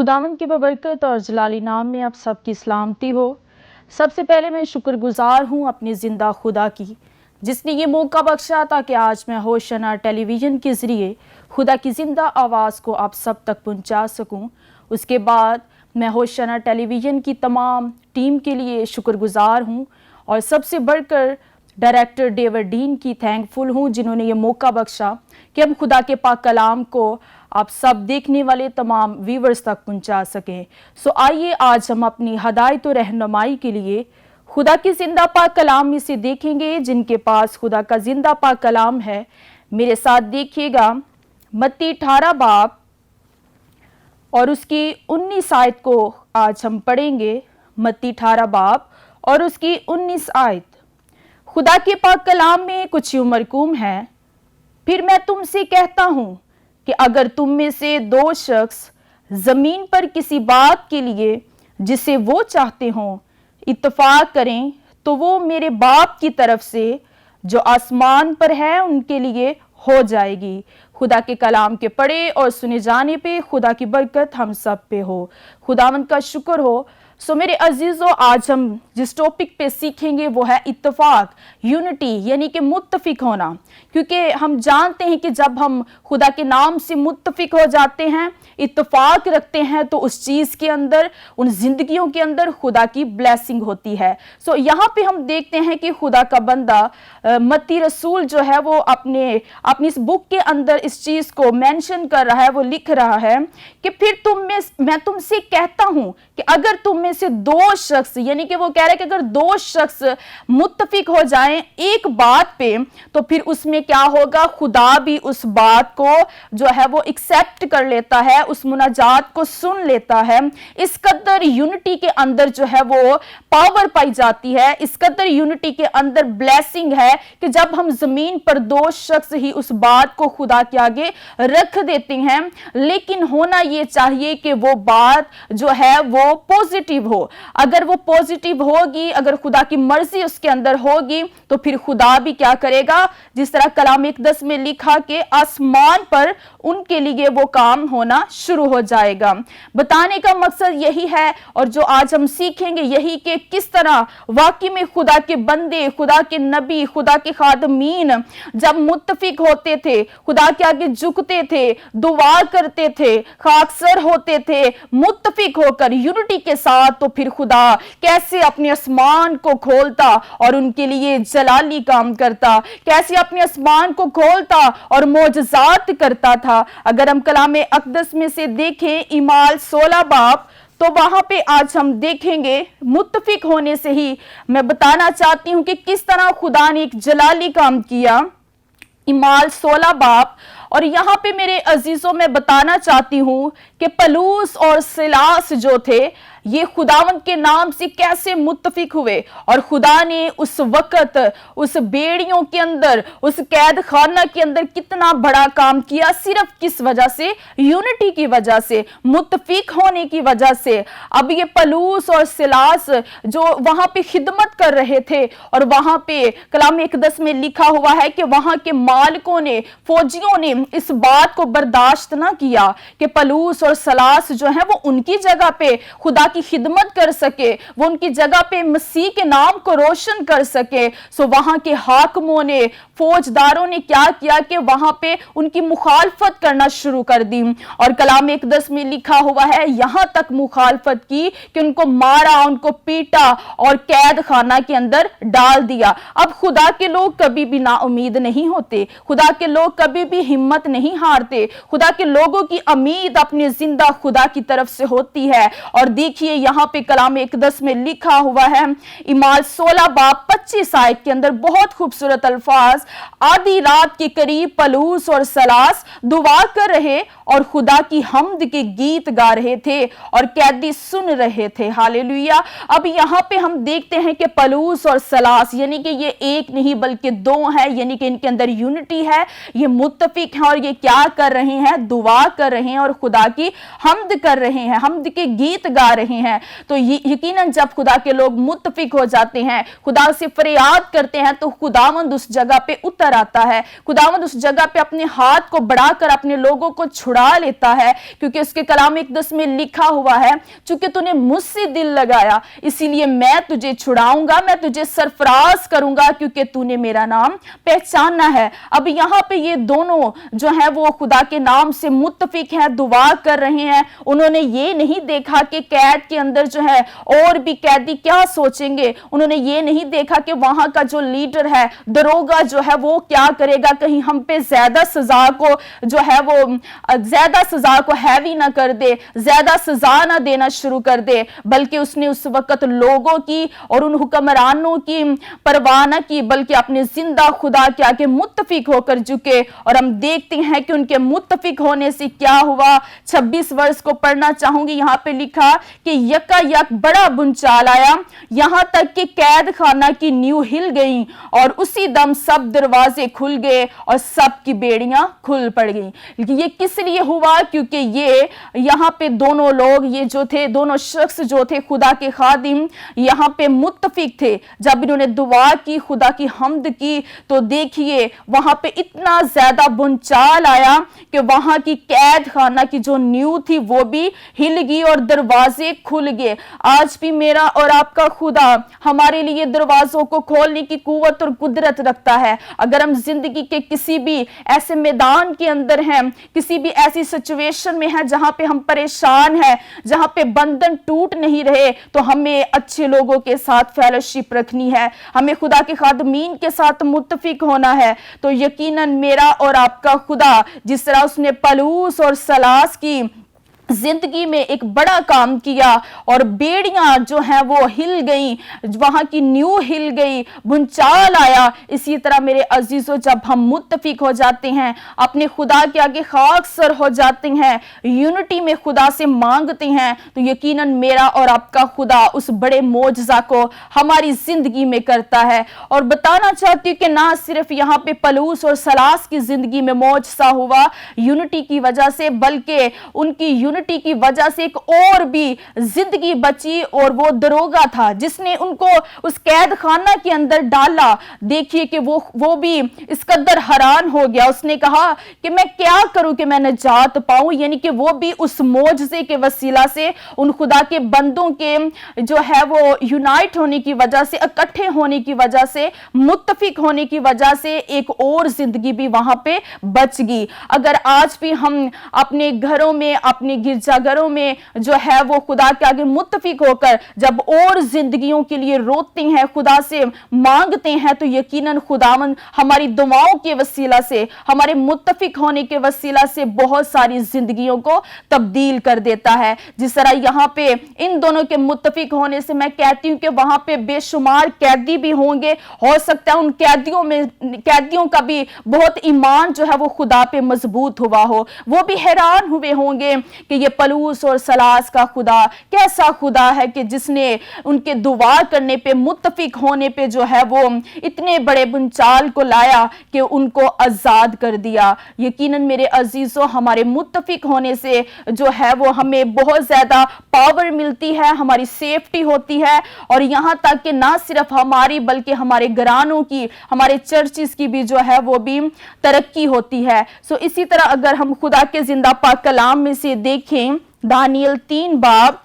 खुदावंद की बबरकत और जलाली नाम में आप सबकी सलामती हो। सबसे पहले मैं शुक्रगुजार हूँ अपने ज़िंदा खुदा की, जिसने ये मौका बख्शा ताकि आज मैं होशना टेलीविज़न के ज़रिए खुदा की ज़िंदा आवाज़ को आप सब तक पहुँचा सकूँ। उसके बाद मैं होशना टेलीविज़न की तमाम टीम के लिए शुक्रगुजार हूँ और सबसे बढ़कर डायरेक्टर डेविड डीन की थैंकफुल हूँ, जिन्होंने ये मौका बख्शा कि हम खुदा के पाक कलाम को आप सब देखने वाले तमाम व्यूवर्स तक पहुंचा सकें। सो आइए आज हम अपनी हदायत और रहनुमाई के लिए खुदा की जिंदा पाक कलाम में से देखेंगे। जिनके पास खुदा का जिंदा पाक कलाम है मेरे साथ देखिएगा। मत्ती 18 बाब और उसकी 19 आयत को आज हम पढ़ेंगे। मत्ती 18 बाब और उसकी 19 आयत। खुदा के पाक कलाम में कुछ यूं मरकूम है, फिर मैं तुमसे कहता हूं कि अगर तुम में से दो शख्स जमीन पर किसी बात के लिए जिसे वो चाहते हों इत्तफाक करें, तो वो मेरे बाप की तरफ से जो आसमान पर है उनके लिए हो जाएगी। खुदा के कलाम के पढ़े और सुने जाने पे खुदा की बरकत हम सब पे हो। खुदावंद का शुक्र हो। सो मेरे अजीजों, आज हम जिस टॉपिक पे सीखेंगे वो है इत्तफाक, यूनिटी, यानी कि मुत्तफिक होना। क्योंकि हम जानते हैं कि जब हम खुदा के नाम से मुत्तफिक हो जाते हैं, इत्तफाक रखते हैं, तो उस चीज़ के अंदर, उन जिंदगियों के अंदर खुदा की ब्लेसिंग होती है। सो यहाँ पे हम देखते हैं कि खुदा का बंदा मत्ती रसूल जो है वो अपनी इस बुक के अंदर इस चीज़ को मेंशन कर रहा है। वो लिख रहा है कि फिर मैं तुमसे कहता हूँ कि अगर तुम में से दो शख्स, यानी कि वो कह रहे हैं कि अगर दो शख्स मुत्तफिक हो जाएं एक बात पे, तो फिर उसमें क्या होगा, खुदा भी उस बात को जो है वो एक्सेप्ट कर लेता है, उस मुनाजात को सुन लेता है। इस कदर यूनिटी के अंदर जो है वो पावर पाई जाती है, इस कदर यूनिटी के अंदर ब्लेसिंग है कि जब हम जमीन पर दो शख्स ही उस बात को खुदा के आगे रख देते हैं, लेकिन होना ये चाहिए कि वो बात जो है वो पॉजिटिव हो। अगर वो पॉजिटिव होगी, अगर खुदा की मर्जी उसके अंदर होगी, तो फिर खुदा भी क्या करेगा, जिस तरह कलाम इकदस में लिखा कि आसमान पर उनके लिए वो काम होना शुरू हो जाएगा। बताने का मकसद यही है और जो आज हम सीखेंगे यही कि किस तरह वाकई में खुदा के बंदे, खुदा के नबी, खुदा के खादमीन जब मुत्तफिक होते थे, खुदा के आगे झुकते थे, दुआ करते थे, खाकसर होते थे, मुत्तफिक होकर यूनिटी के साथ, तो फिर खुदा कैसे अपने आसमान को खोलता और उनके लिए जलाली काम करता, कैसे अपने आसमान को खोलता और मोजज़ात करता था। अगर हम कलाम अक़दस में से देखें इमाल 16 बाब, तो वहां पे आज हम देखेंगे मुत्तफिक होने से ही मैं बताना चाहती हूं कि किस तरह खुदा ने एक जलाली काम किया। इमाल 16 बाब, और यहाँ पे मेरे अजीजों में बताना चाहती हूँ कि पलूस और सिलास जो थे ये खुदावंद के नाम से कैसे मुत्तफिक हुए और खुदा ने उस वक्त उस बेड़ियों के अंदर, उस कैद खाना के अंदर कितना बड़ा काम किया, सिर्फ किस वजह से, यूनिटी की वजह से, मुत्तफिक होने की वजह से। अब ये पलूस और सिलास जो वहां पे खिदमत कर रहे थे, और वहां पे कलाम इकदस में लिखा हुआ है कि वहां के मालिकों ने, फौजियों ने इस बात को बर्दाश्त ना किया कि पलूस और सिलास जो है वो उनकी जगह पे खुदा की खिदमत कर सके, वो उनकी जगह पे मसीह के नाम को रोशन कर सके। सो वहां के हाकिमों ने, फौजदारों ने क्या किया कि वहां पे उनकी मुखालफत करना शुरू कर दी, और कलाम इकदस में लिखा हुआ है यहां तक मुखालफत की कि उनको मारा, उनको पीटा और कैद खाना के अंदर डाल दिया। अब खुदा के लोग कभी भी ना उम्मीद नहीं होते, खुदा के लोग कभी भी हिम्मत नहीं हारते, खुदा के लोगों की उम्मीद अपने जिंदा खुदा की तरफ से होती है। और देखिए यहां पे कलाम इकदस में लिखा हुआ है इमाल 16 बाब 25 आयत के अंदर बहुत खूबसूरत अल्फाज, आधी रात के करीब पलूस और सलास दुआ कर रहे और खुदा की हम्द के गीत गा रहे थे और कैदी सुन रहे थे। हालेलुया। अब यहाँ पे हम देखते हैं कि पलूस और सलास, यानी कि ये एक नहीं बल्कि दो है, यानी कि इनके अंदर यूनिटी है, ये मुत्तफिक हैं और ये क्या कर रहे हैं, दुआ कर रहे हैं और खुदा की हम्द कर रहे हैं, हम्द के गीत गा रहे रहे हैं। तो यकीनन जब खुदा के लोग मुत्तफिक हो जाते हैं, खुदा से फरियाद करते हैं, तो खुदावंद उस जगह पे उतर आता है। खुदावंद उस जगह पे अपने हाथ को बढ़ाकर अपने लोगों को छुड़ा लेता है, क्योंकि उसके कलाम इक़दस में लिखा हुआ है, चूंकि तूने मुझसे दिल लगाया इसीलिए मैं तुझे छुड़ाऊंगा, मैं तुझे सरफराज करूंगा, क्योंकि तूने मेरा नाम पहचाना है। अब यहाँ पे ये दोनों जो है वो खुदा के नाम से मुत्तफिक हैं, दुआ कर रहे हैं। उन्होंने ये नहीं देखा कि कैद के अंदर जो है और भी कैदी क्या सोचेंगे, उन्होंने ये नहीं देखा कि वहां का जो लीडर है, दरोगा जो है वो क्या करेगा, कहीं हम पे ज्यादा सजा को जो है वो ज्यादा सजा को हैवी ना कर दे, ज्यादा सजा ना देना शुरू कर दे। बल्कि उसने उस वक्त लोगों की और उन हुक्मरानों की परवाह न की, बल्कि अपने जिंदा खुदा के आगे मुत्तफिक होकर झुके। और हम देखते हैं कि उनके मुत्तफिक होने से क्या हुआ। 26 वर्ष को पढ़ना चाहूंगी। यहाँ पे लिखा कि यकायक बड़ा भूचाल आया, यहां तक कि कैद खाना की नींव हिल गई और उसी दम सब दरवाजे खुल गए और सब की बेड़ियां खुल पड़ गई। ये किस लिए हुआ? क्योंकि ये यहाँ पे दोनों लोग, ये जो थे दोनों शख्स जो थे खुदा के खादिम, यहाँ पे मुत्तफिक थे। जब इन्होंने दुआ की, खुदा की हम्द की, तो देखिए वहां पे इतना ज्यादा भूचाल आया कि वहां की कैद खाना की जो नींव थी वो भी हिल गई और दरवाजे खुल गए। आज भी मेरा और आपका खुदा हमारे लिए दरवाजों को खोलने की कुव्वत और कुदरत रखता है। अगर हम जिंदगी के किसी भी ऐसे मैदान के अंदर हैं, किसी भी ऐसी सिचुएशन में हैं जहां पे हम परेशान हैं, जहां पे बंधन टूट नहीं रहे, तो हमें अच्छे लोगों के साथ फेलोशिप रखनी है, हमें खुदा के खादमीन के साथ मुत्तफिक होना है। तो यकीनन मेरा और आपका खुदा जिस तरह उसने पलूस और सलास की जिंदगी में एक बड़ा काम किया और बेड़ियां जो हैं वो हिल गई, वहां की नींव हिल गई, भूचाल आया, इसी तरह मेरे अजीजों जब हम मुत्तफिक हो जाते हैं, अपने खुदा के आगे खाकसर हो जाते हैं, यूनिटी में खुदा से मांगते हैं, तो यकीनन मेरा और आपका खुदा उस बड़े मौजज़ा को हमारी जिंदगी में करता है। और बताना चाहती हूँ कि ना सिर्फ यहाँ पे पलूस और सलास की जिंदगी में मौजज़ा हुआ यूनिटी की वजह से, बल्कि उनकी यूनिटी की वजह से एक और भी जिंदगी बची, और वो दरोगा था जिसने उनको उस कैद खाना के अंदर डाला। देखिए कि वो भी इस कदर हैरान हो गया, उसने कहा कि मैं क्या करूं कि मैं निजात पाऊं। यानी कि वो भी उस मौजज़े के वसीला से, उन खुदा के बंदों के जो है वो यूनाइट होने की वजह से, इकट्ठे होने की वजह से, मुत्तफिक होने की वजह से एक और जिंदगी भी वहां पे बच गई। अगर आज भी हम अपने घरों में, अपने गिरजाघरों में जो है वो खुदा के आगे मुत्तफिक होकर जब और जिंदगियों के लिए रोते हैं, खुदा से मांगते हैं, तो यकीनन खुदावंद हमारी दुआओं के वसीला से, हमारे मुत्तफिक होने के वसीला से बहुत सारी जिंदगियों को तब्दील कर देता है। जिस तरह यहाँ पे इन दोनों के मुत्तफिक होने से मैं कहती हूँ कि वहां पे बेशुमार कैदी भी होंगे, हो सकता है उन कैदियों का भी बहुत ईमान जो है वो खुदा पे मजबूत हुआ हो, वो भी हैरान हुए होंगे कि ये पलूस और सलास का खुदा कैसा खुदा है कि जिसने उनके दुआ करने पे, मुत्तफिक होने पे जो है वो इतने बड़े भूचाल को लाया कि उनको आजाद कर दिया। यकीनन मेरे अजीजों, हमारे मुत्तफिक होने से जो है वो हमें बहुत ज्यादा पावर मिलती है, हमारी सेफ्टी होती है, और यहाँ तक कि ना सिर्फ हमारी बल्कि हमारे घरानों की, हमारे चर्चिस की भी जो है वो भी तरक्की होती है। सो इसी तरह अगर हम खुदा के जिंदा पाक कलाम में से देखें, दानियल 3 बाब,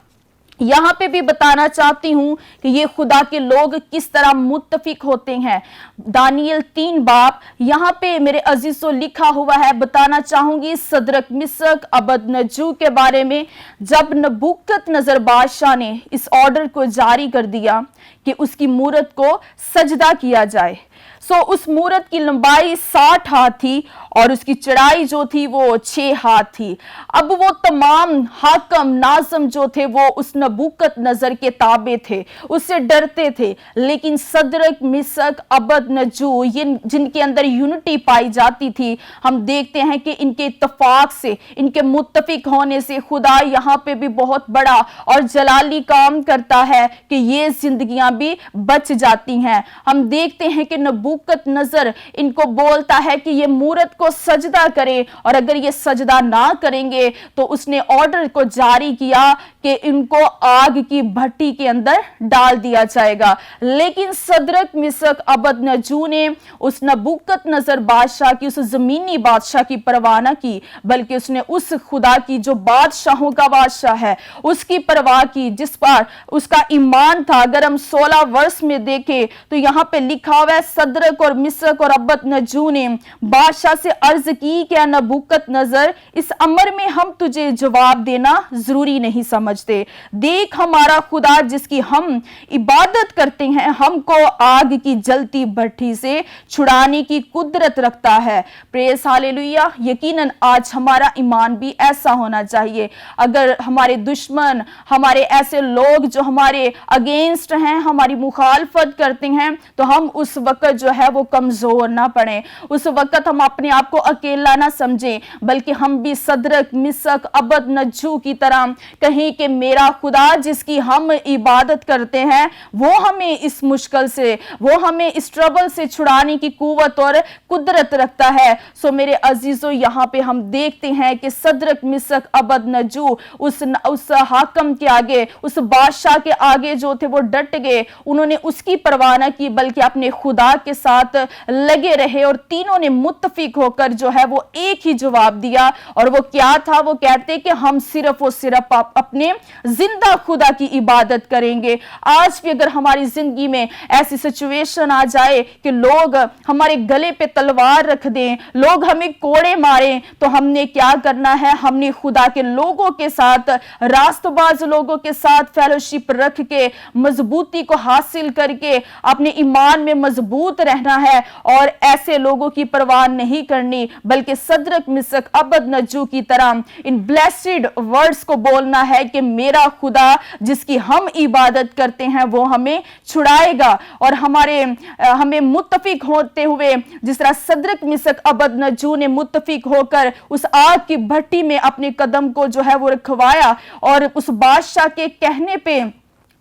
यहाँ पे भी बताना चाहती हूँ कि ये खुदा के लोग किस तरह मुत्तफिक होते हैं। दानियल 3 बाब, यहाँ पे मेरे अजीजों लिखा हुआ है, बताना चाहूंगी सदरक, मिसक, अबदनजू के बारे में। जब नबूकदनेस्सर बादशाह ने इस ऑर्डर को जारी कर दिया कि उसकी मूरत को सजदा किया जाए, सो उस मूरत की लंबाई 60 हाथ थी और उसकी चौड़ाई जो थी वो 6 हाथ थी। अब वो तमाम हाकम नाज़म जो थे वो उस नबूकदनेस्सर के ताबे थे, उससे डरते थे। लेकिन सदरक, मिसक, अबदनजू जिनके अंदर यूनिटी पाई जाती थी, हम देखते हैं कि इनके इत्तफाक से, इनके मुत्तफिक होने से खुदा यहाँ पे भी बहुत बड़ा और जलाली काम करता है कि ये जिंदगियां भी बच जाती हैं। हम देखते हैं कि नबूकदनेस्सर नबूकत नजर इनको बोलता है कि ये मूरत को सजदा करें, और अगर ये सजदा ना करेंगे तो उसने ऑर्डर को जारी किया कि इनको आग की भट्टी के अंदर डाल दिया जाएगा। लेकिन सदरक मिसक अबदनजू ने उस नबूकत नजर बादशाह की, उस जमीनी बादशाह की परवाह न की, बल्कि उसने उस खुदा की जो बादशाहों का बादशाह है उसकी परवाह की, जिस पर उसका ईमान था। अगर हम 16 वर्ष में देखें तो यहाँ पे लिखा हुआ है, सदरक और मिसक और अबदनजू ने बादशाह से अर्ज की कि नबूकत नजर, इस अमर में हम तुझे जवाब देना जरूरी नहीं समझते। देख, हमारा खुदा जिसकी हम इबादत करते हैं हमको आग की जलती भट्टी से छुड़ाने की कुदरत रखता है। Press hallelujah. यकीनन आज हमारा ईमान भी ऐसा होना चाहिए। अगर हमारे दुश्मन, हमारे ऐसे लोग जो हमारे अगेंस्ट हैं, हमारी मुखालफत करते हैं, तो हम उस वक्त जो है वो कमजोर ना पड़े, उस वक्त हम अपने आप को अकेला ना समझें, बल्कि हम भी सदरक मिसक अबदनजू की तरह कहें कि मेरा खुदा जिसकी हम इबादत करते हैं वो हमें इस मुश्किल से, वो हमें इस ट्रबल से छुड़ाने की कुव्वत और कुदरत रखता है। सो मेरे अजीजों, यहाँ पे हम देखते हैं कि सदरक मिसक अबदनजू उस हाकम के आगे, उस बादशाह के आगे जो थे वो डट गए। उन्होंने उसकी परवाह न की बल्कि अपने खुदा के साथ लगे रहे, और तीनों ने मुत्तफिक होकर जो है वो एक ही जवाब दिया। और वो क्या था? वो कहते कि हम सिर्फ और सिर्फ अपने जिंदा खुदा की इबादत करेंगे। आज भी अगर हमारी जिंदगी में ऐसी सिचुएशन आ जाए कि लोग हमारे गले पे तलवार रख दें, लोग हमें कोड़े मारें, तो हमने क्या करना है? हमने खुदा के लोगों के साथ, रास्तबाज लोगों के साथ फेलोशिप रख के मजबूती को हासिल करके अपने ईमान में मजबूत रहना है, और ऐसे लोगों की परवाह नहीं करनी, बल्कि सदरक मिसक अबदनजू की तरह इन ब्लेस्ड वर्ड्स को बोलना है कि मेरा खुदा जिसकी हम इबादत करते हैं वो हमें छुड़ाएगा। और हमें मुत्तफिक होते हुए, जिस तरह सदरक मिसक अबदनजू ने मुत्तफिक होकर उस आग की भट्टी में अपने कदम को जो है वो रखवाया, और उस बादशाह के कहने पे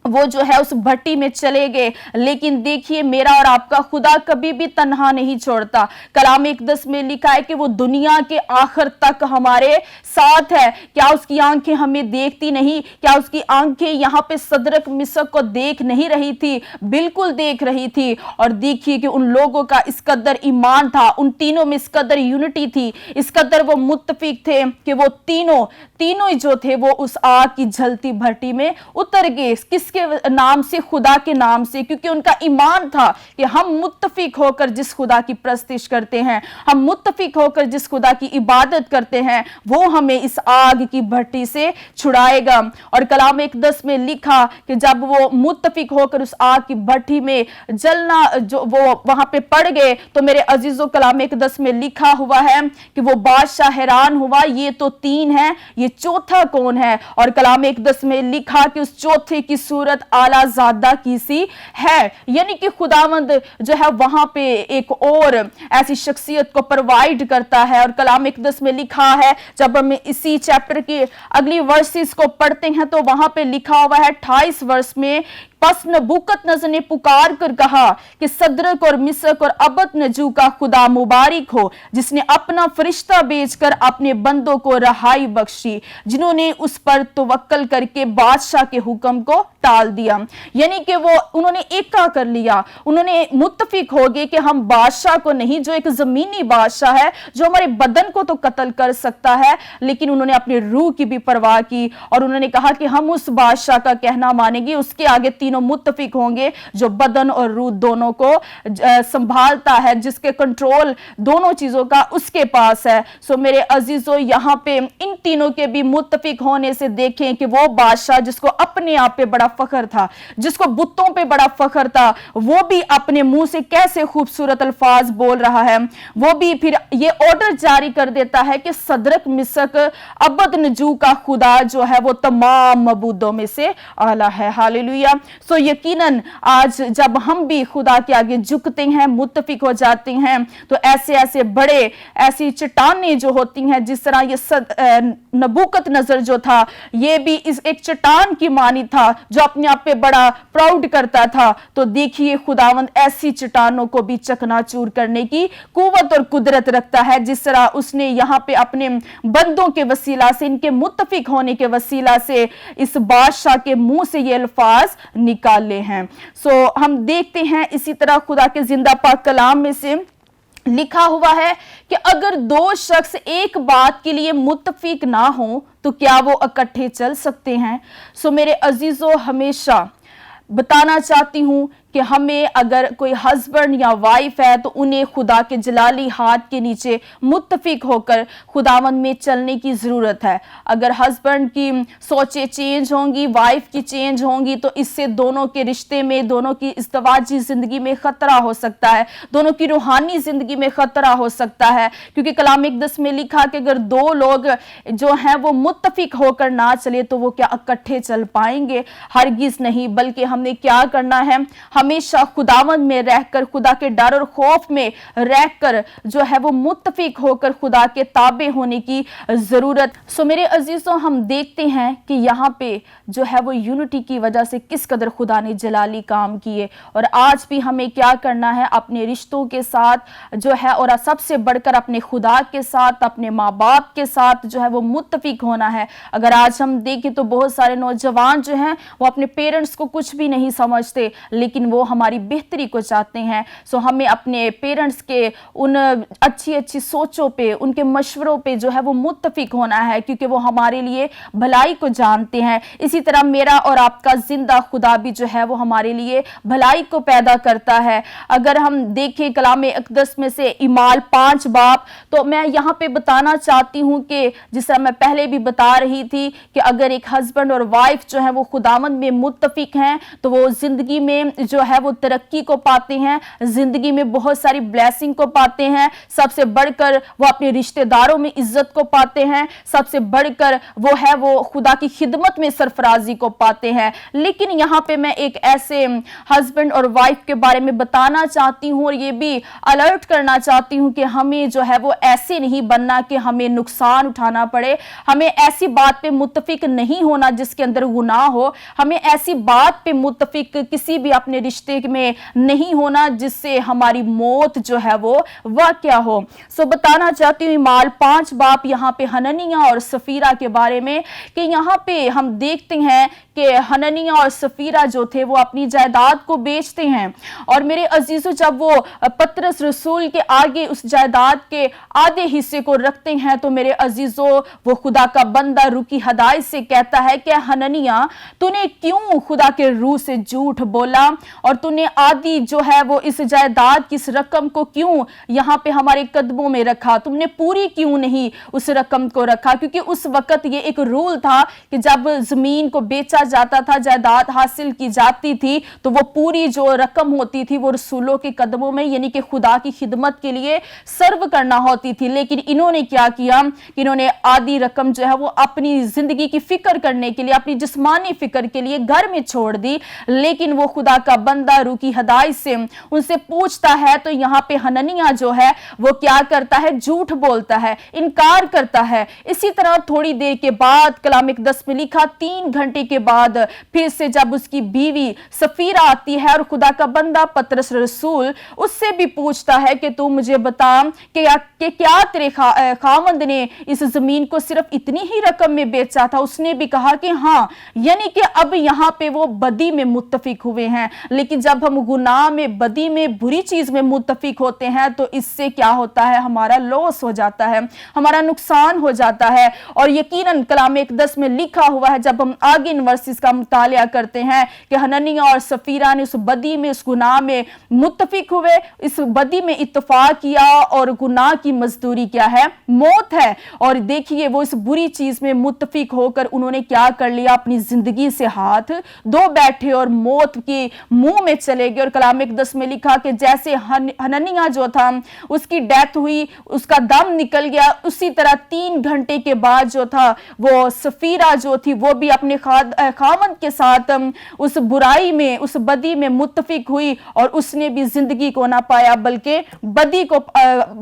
वो जो है उस भट्टी में चले गए। लेकिन देखिए, मेरा और आपका खुदा कभी भी तन्हा नहीं छोड़ता। कलाम इकदस में लिखा है कि वो दुनिया के आखिर तक हमारे साथ है। क्या उसकी आंखें हमें देखती नहीं? क्या उसकी आंखें यहाँ पे सदरक मिसक को देख नहीं रही थी? बिल्कुल देख रही थी। और देखिए कि उन लोगों का इस कदर ईमान था, उन तीनों में इस कदर यूनिटी थी, इस कदर वो मुत्तफिक थे कि वो तीनों जो थे वो उस आग की जलती भट्टी में उतर गए। किसके नाम से? खुदा के नाम से, क्योंकि उनका ईमान था कि हम मुत्तफिक होकर जिस खुदा की प्रस्तिश करते हैं, हम मुत्तफिक होकर जिस खुदा की इबादत करते हैं, वो हमें इस आग की भट्टी से छुड़ाएगा। और कलाम इकदस में लिखा कि जब वो मुत्तफिक होकर उस आग की भट्टी में जलना, जो वो वहां पे पड़ गए, तो मेरे अजीजों, कलाम इकदस में लिखा हुआ है कि वो बादशाह हैरान हुआ, ये तो तीन है, ये चौथा कौन है? और कलाम इकदस में लिखा कि उस चौथे की सूरत आला ज़ादा की सी है, यानी कि खुदावंद जो है वहां पे एक और ऐसी शख्सियत को प्रोवाइड करता है। और कलाम इकदस में लिखा है, जब हम इसी चैप्टर की अगली वर्सेस को पढ़ते हैं तो वहां पे लिखा हुआ है 28 वर्ष में, पस नबूकत नजर ने पुकार कर कहा कि सदरक और मिसक और अबदनजू का खुदा मुबारक हो, जिसने अपना फरिश्ता भेजकर अपने बंदों को रहाई बख्शी, जिन्होंने उस पर तवक्कल करके बादशाह के हुक्म को टाल दिया। यानी कि वो उन्होंने एका कर लिया, उन्होंने मुत्तफिक हो गए कि हम बादशाह को नहीं, जो एक जमीनी बादशाह है, जो हमारे बदन को तो कत्ल कर सकता है, लेकिन उन्होंने अपनी रूह की भी परवाह की, और उन्होंने कहा कि हम उस बादशाह का कहना मानेंगे, उसके आगे तीनों मुत्तफिक होंगे जो बदन और रूह दोनों को संभालता है, जिसके कंट्रोल दोनों चीजों का उसके पास है। सो मेरे अजीजों, यहाँ पे इन तीनों के भी मुत्तफिक होने से देखें कि वो बादशाह जिसको अपने आप पे बड़ा फख्र था, जिसको बुतों पे बड़ा फख्र था, वो भी अपने मुंह से कैसे खूबसूरत अल्फाज बोल रहा है। वो भी फिर ये ऑर्डर जारी कर देता है कि सदरक मिसक अबदनजू का खुदा जो है वो तमाम मबूदों में से आला है। हालेलुया। सो यकीनन आज जब हम भी खुदा के आगे झुकते हैं, मुत्तफिक हो जाते हैं, तो ऐसे ऐसे बड़े ऐसी चट्टानें जो होती हैं, जिस तरह ये नबूकत नजर जो था, ये भी इस एक चट्टान की मानी था जो अपने आप पे बड़ा प्राउड करता था। तो देखिए खुदावंद ऐसी चट्टानों को भी चकनाचूर करने की कुव्वत और कुदरत रखता है, जिस तरह उसने यहाँ पे अपने बंदों के वसीला से, इनके मुत्तफिक होने के वसीला से इस बादशाह के मुंह से ये अल्फाज निकाले हैं। सो हम देखते हैं इसी तरह खुदा के जिंदा पाक कलाम में से लिखा हुआ है कि अगर दो शख्स एक बात के लिए मुत्तफिक ना हो तो क्या वो इकट्ठे चल सकते हैं। सो मेरे अजीजों, हमेशा बताना चाहती हूं कि हमें अगर कोई हस्बैंड या वाइफ है तो उन्हें खुदा के जलाली हाथ के नीचे मुत्तफिक होकर खुदावंद में चलने की ज़रूरत है। अगर हस्बैंड की सोचें चेंज होंगी, वाइफ की चेंज होंगी, तो इससे दोनों के रिश्ते में, दोनों की इज़्दिवाजी ज़िंदगी में ख़तरा हो सकता है, दोनों की रूहानी ज़िंदगी में ख़तरा हो सकता है। क्योंकि कलाम इक़दस में लिखा कि अगर दो लोग जो हैं वो मुत्तफिक होकर ना चले तो वो क्या इकट्ठे चल पाएंगे? हरगिज़ नहीं। बल्कि हमने क्या करना है, हमेशा खुदावंद में रहकर, खुदा के डर और खौफ में रहकर जो है वो मुत्तफिक होकर खुदा के ताबे होने की जरूरत। सो मेरे अजीजों, हम देखते हैं कि यहाँ पे जो है वो यूनिटी की वजह से किस कदर खुदा ने जलाली काम किए। और आज भी हमें क्या करना है, अपने रिश्तों के साथ जो है, और सबसे बढ़कर अपने खुदा के साथ, अपने माँ बाप के साथ जो है वो मुत्तफिक होना है। अगर आज हम देखें तो बहुत सारे नौजवान जो हैं वो अपने पेरेंट्स को कुछ भी नहीं समझते, लेकिन वो हमारी बेहतरी को चाहते हैं। सो हमें अपने पेरेंट्स के उन अच्छी अच्छी सोचों पे, उनके मशवरों पे जो है वो मुत्तफिक होना है, क्योंकि वो हमारे लिए भलाई को जानते हैं। इसी तरह मेरा और आपका जिंदा खुदा भी जो है वो हमारे लिए भलाई को पैदा करता है। अगर हम देखें कलाम इक़दस में से इमाल 5 बाब, तो मैं यहाँ पे बताना चाहती हूँ कि जिस तरह मैं पहले भी बता रही थी कि अगर एक हस्बैंड और वाइफ जो है वो खुदावंद में मुत्तफिक हैं तो वो जिंदगी में जो है वो तरक्की को पाते हैं, जिंदगी में बहुत सारी ब्लेसिंग को पाते हैं। सबसे बढ़कर वो अपने रिश्तेदारों में इज्जत को पाते हैं, सबसे बढ़कर वो है वो खुदा की खिदमत में सरफराजी को पाते हैं। लेकिन यहाँ पे मैं एक ऐसे हस्बैंड और वाइफ के बारे में बताना चाहती हूँ और ये भी अलर्ट करना चाहती हूँ कि हमें जो है वो ऐसे नहीं बनना कि हमें नुकसान उठाना पड़े। हमें ऐसी बात पे मुत्तफिक नहीं होना जिसके अंदर गुनाह हो। हमें ऐसी बात पे मुत्तफिक किसी भी अपने रिश्ते में नहीं होना जिससे हमारी मौत जो है वो वाक़या हो। सो बताना चाहती हूँ इमाल 5 बाब यहाँ पे हननिया और सफीरा के बारे में, कि यहाँ पे हम देखते हैं कि हननिया और सफीरा जो थे वो अपनी जायदाद को बेचते हैं। और मेरे अजीजों, जब वो पतरस रसूल के आगे उस जायदाद के आधे हिस्से को रखते हैं तो मेरे अजीजों वो खुदा का बंदा रुकी हदायत से कहता है कि हननिया, तूने क्यों खुदा के रूह से झूठ बोला और तूने आधी जो है वो इस जायदाद की इस रकम को क्यों यहाँ पे हमारे कदमों में रखा, तुमने पूरी क्यों नहीं उस रकम को रखा? क्योंकि उस वक्त ये एक रूल था कि जब जमीन को बेचा जाता था, जायदाद हासिल की जाती थी, तो वो पूरी जो रकम होती थी वो रसूलों के कदमों में यानी कि खुदा की खिदमत के लिए सर्व करना होती थी। लेकिन इन्होंने क्या किया कि इन्होंने आधी रकम जो है वो अपनी जिंदगी की फिक्र करने के लिए, अपनी जिस्मानी फिक्र के लिए घर में छोड़ दी। लेकिन वो खुदा का बंदा रूह की हदायत से उनसे पूछता है तो यहाँ पे हननिया जो है वो क्या करता है, झूठ बोलता है, इनकार करता है। इसी तरह थोड़ी देर के बाद कलाम इक़दस में लिखा 3 घंटे के बाद फिर से जब उसकी बीवी सफीरा आती है और खुदा का बंदा पतरस रसूल उससे भी पूछता है कि तू मुझे बता कि क्या तेरे खावंद ने इस जमीन को सिर्फ इतनी ही रकम में बेचा था? उसने भी कहा कि हाँ, यानी कि अब यहाँ पे वो बदी में मुत्तफिक हुए हैं। लेकिन जब हम गुनाह में, बदी में, बुरी चीज में मुत्तफिक होते हैं तो इससे क्या होता है, हमारा लॉस हो जाता है, हमारा नुकसान हो जाता है। और यकीनन कलाम इक़दस में लिखा हुआ है, जब हम आगे इन वर्सेस का मुतालिया करते हैं कि हननिया और सफीरा ने उस बदी में, उस गुनाह में मुत्तफिक हुए, इस बदी में इत्तफाक किया और गुनाह की मजदूरी क्या है, मौत है। और देखिए वो इस बुरी चीज में मुत्तफिक होकर उन्होंने क्या कर लिया, अपनी जिंदगी से हाथ धो बैठे और मौत की मुंह में चलेगी। और कलाम इक़दस में लिखा कि जैसे हननिया जो था उसकी डेथ हुई, उसका दम निकल गया, उसी तरह 3 घंटे के बाद जो था वो सफीरा जो थी वो भी अपने खामद के साथ उस बुराई में, उस बदी में मुत्तफिक हुई और उसने भी जिंदगी को ना पाया बल्कि बदी को,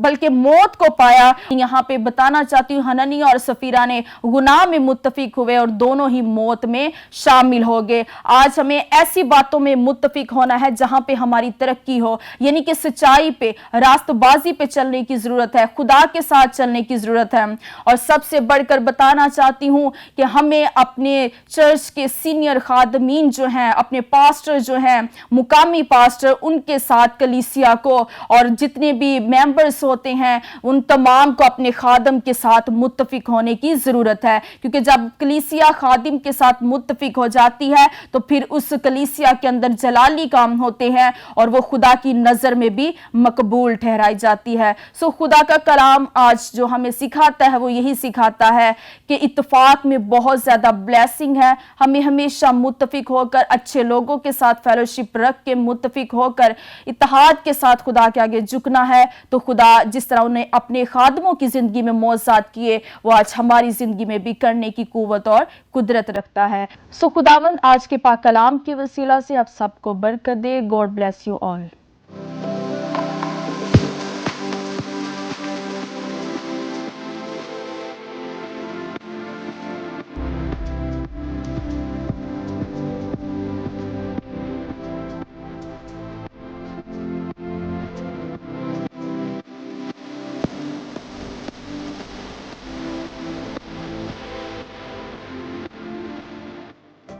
बल्कि मौत को पाया। यहाँ पे बताना चाहती हूँ हननिया और सफीरा ने गुनाह में मुत्तफिक हुए और दोनों ही मौत में शामिल हो गए। आज हमें ऐसी बातों में मुत्तफिक होना है जहां पे हमारी तरक्की हो, यानी कि सच्चाई पे, रास्तबाजी पे चलने की जरूरत है, खुदा के साथ चलने की जरूरत है। और सबसे बढ़कर बताना चाहती हूं कि हमें अपने चर्च के सीनियर खादमीन जो हैं, अपने पास्टर जो हैं, मुकामी पास्टर, उनके साथ कलीसिया को और जितने भी मेंबर्स होते हैं उन तमाम को अपने खादम के साथ मुत्तफिक होने की जरूरत है। क्योंकि जब कलीसिया खादिम के साथ मुत्तफिक हो जाती है तो फिर उस कलीसिया के अंदर जलाली काम होते हैं और वो खुदा की नजर में भी मकबूल ठहराई जाती है। सो खुदा का कलाम आज जो हमें सिखाता है वो यही सिखाता है कि इत्तेफाक में बहुत ज्यादा ब्लेसिंग है। हमें हमेशा मुत्तफिक होकर, अच्छे लोगों के साथ फेलोशिप रख के, मुत्तफिक होकर इत्तेहाद के साथ खुदा के आगे झुकना है। तो खुदा जिस तरह उन्हें अपने खादमों की जिंदगी में मौजूद किए वो आज हमारी जिंदगी में भी करने की कुव्वत और कुदरत रखता है। सो खुदावंद आज के पाक कलाम के वसीला से आप सबको बरकत दे। God bless you all.